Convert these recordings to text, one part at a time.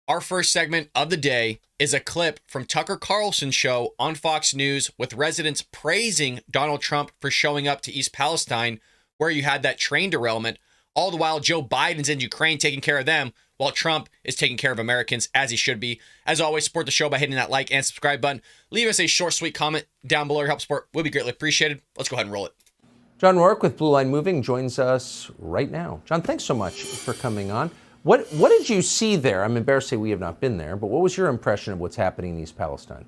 Our first segment of the day is a clip from Tucker Carlson's show on Fox News with residents praising Donald Trump for showing up to East Palestine, where you had that train derailment. All the while, Joe Biden's in Ukraine taking care of them, while Trump is taking care of Americans, as he should be. As always, support the show by hitting that like and subscribe button. Leave us a short, sweet comment down below. Your help support will be greatly appreciated. Let's go ahead and roll it. John Rourke with Blue Line Moving joins us right now. John, thanks so much for coming on. What did you see there? I'm embarrassed to say we have not been there, but what was your impression of what's happening in East Palestine?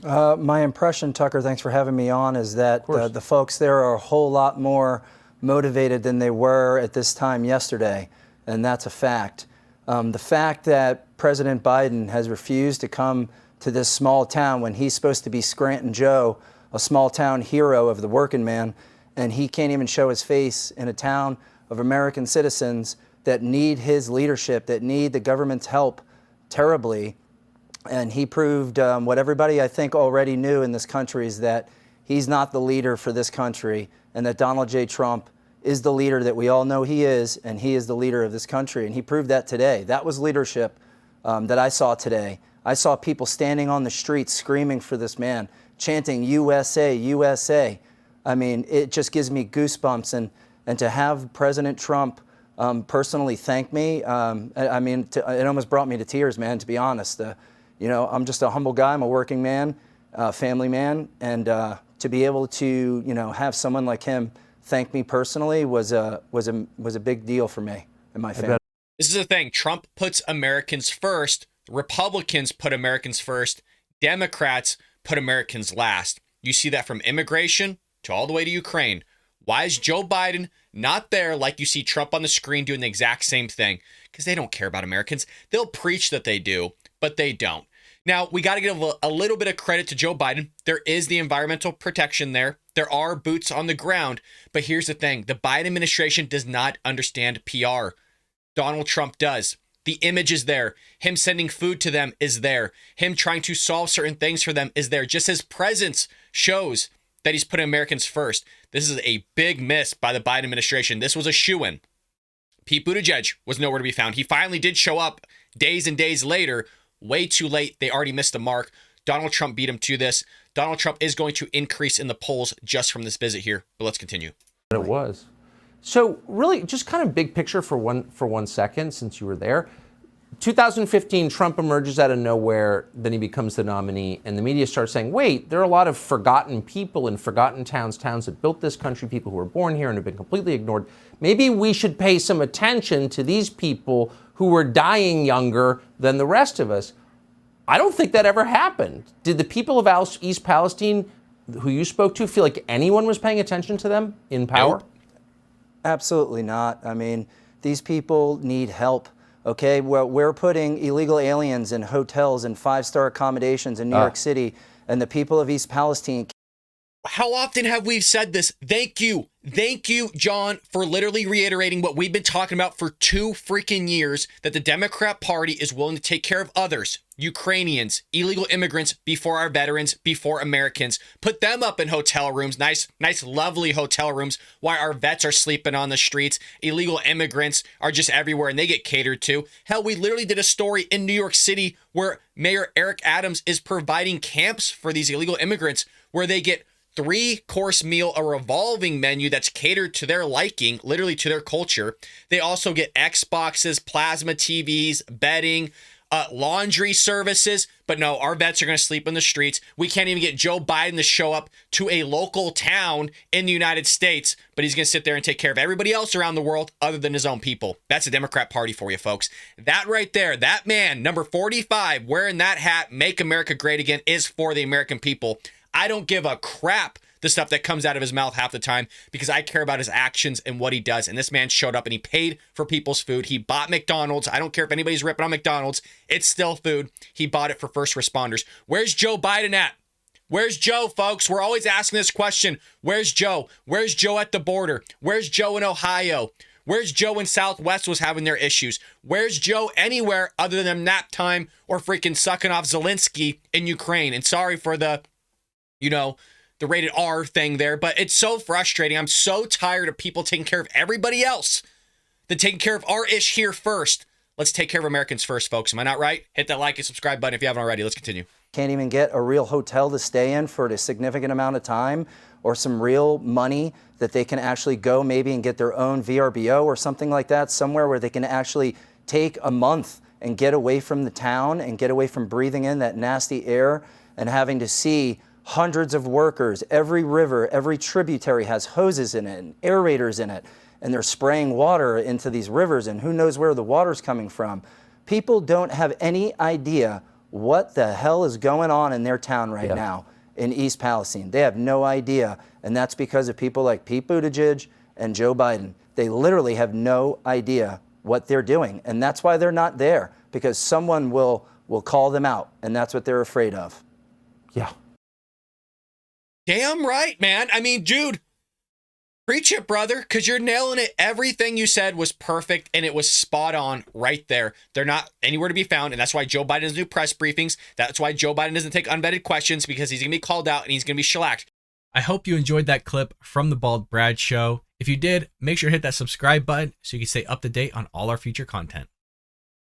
My impression, Tucker, thanks for having me on, is that the folks there are a whole lot more motivated than they were at this time yesterday, and that's a fact. The fact that President Biden has refused to come to this small town when he's supposed to be Scranton Joe, a small town hero of the working man, and he can't even show his face in a town of American citizens that need his leadership, that need the government's help terribly. And he proved what everybody I think already knew in this country is that he's not the leader for this country, and that Donald J. Trump is the leader that we all know he is, and he is the leader of this country. And he proved that today. That was leadership that I saw today. I saw people standing on the streets screaming for this man, chanting USA, USA. I mean, it just gives me goosebumps. And to have President Trump personally thank me, it almost brought me to tears, man, to be honest. I'm just a humble guy. I'm a working man, family man. And to be able to, have someone like him thank me personally was a big deal for me and my family. This is the thing. Trump puts Americans first. Republicans put Americans first. Democrats put Americans last. You see that from immigration to all the way to Ukraine. Why is Joe Biden not there like you see Trump on the screen doing the exact same thing? Because they don't care about Americans. They'll preach that they do, but they don't. Now, we got to give a little bit of credit to Joe Biden. There is the environmental protection there. There are boots on the ground. But here's the thing. The Biden administration does not understand PR. Donald Trump does. The image is there. Him sending food to them is there. Him trying to solve certain things for them is there. Just his presence shows that he's putting Americans first. This is a big miss by the Biden administration. This was a shoo-in. Pete Buttigieg was nowhere to be found. He finally did show up days and days later. Way too late. They already missed the mark. Donald Trump beat him to this. Donald Trump is going to increase in the polls just from this visit here. But let's continue. It was. So really, just kind of big picture for one second, since you were there. 2015, Trump emerges out of nowhere, then he becomes the nominee, and the media starts saying, wait, there are a lot of forgotten people in forgotten towns that built this country, people who were born here and have been completely ignored. Maybe we should pay some attention to these people who were dying younger than the rest of us. I don't think that ever happened. Did the people of East Palestine, who you spoke to, feel like anyone was paying attention to them in power? Nope. Absolutely not. I mean, these people need help. Okay, well, we're putting illegal aliens in hotels and five-star accommodations in New York City, and the people of East Palestine. How often have we said this? Thank you, John, for literally reiterating what we've been talking about for 2 freaking years, that the Democrat Party is willing to take care of others, Ukrainians, illegal immigrants, before our veterans, before Americans. Put them up in hotel rooms, nice, lovely hotel rooms, while our vets are sleeping on the streets. Illegal immigrants are just everywhere and they get catered to. Hell, we literally did a story in New York City where Mayor Eric Adams is providing camps for these illegal immigrants where they get 3-course meal, a revolving menu that's catered to their liking, literally to their culture. They also get Xboxes, plasma TVs, bedding, laundry services. But no, our vets are going to sleep in the streets. We can't even get Joe Biden to show up to a local town in the United States, but he's going to sit there and take care of everybody else around the world other than his own people. That's the Democrat Party for you, folks. That right there, that man, number 45, wearing that hat, Make America Great Again, is for the American people. I don't give a crap the stuff that comes out of his mouth half the time because I care about his actions and what he does. And this man showed up and he paid for people's food. He bought McDonald's. I don't care if anybody's ripping on McDonald's. It's still food. He bought it for first responders. Where's Joe Biden at? Where's Joe, folks? We're always asking this question. Where's Joe? Where's Joe at the border? Where's Joe in Ohio? Where's Joe when Southwest was having their issues? Where's Joe anywhere other than nap time or freaking sucking off Zelensky in Ukraine? And sorry for the the rated R thing there, but it's so frustrating. I'm so tired of people taking care of everybody else than taking care of our ish here first. Let's take care of Americans first, folks. Am I not right? Hit that like and subscribe button if you haven't already. Let's continue. Can't even get a real hotel to stay in for a significant amount of time, or some real money that they can actually go maybe and get their own VRBO or something like that, somewhere where they can actually take a month and get away from the town and get away from breathing in that nasty air and having to see hundreds of workers. Every river, every tributary has hoses in it and aerators in it, and they're spraying water into these rivers, and who knows where the water's coming from. People don't have any idea what the hell is going on in their town right now in East Palestine. They have no idea, and that's because of people like Pete Buttigieg and Joe Biden. They literally have no idea what they're doing, and that's why they're not there, because someone will call them out, and that's what they're afraid of. Yeah. Damn right, man. I mean, dude, preach it, brother, because you're nailing it. Everything you said was perfect, and it was spot on right there. They're not anywhere to be found, and that's why Joe Biden doesn't do press briefings. That's why Joe Biden doesn't take unvetted questions, because he's going to be called out and he's going to be shellacked. I hope you enjoyed that clip from the Bald Brad Show. If you did, make sure to hit that subscribe button so you can stay up to date on all our future content.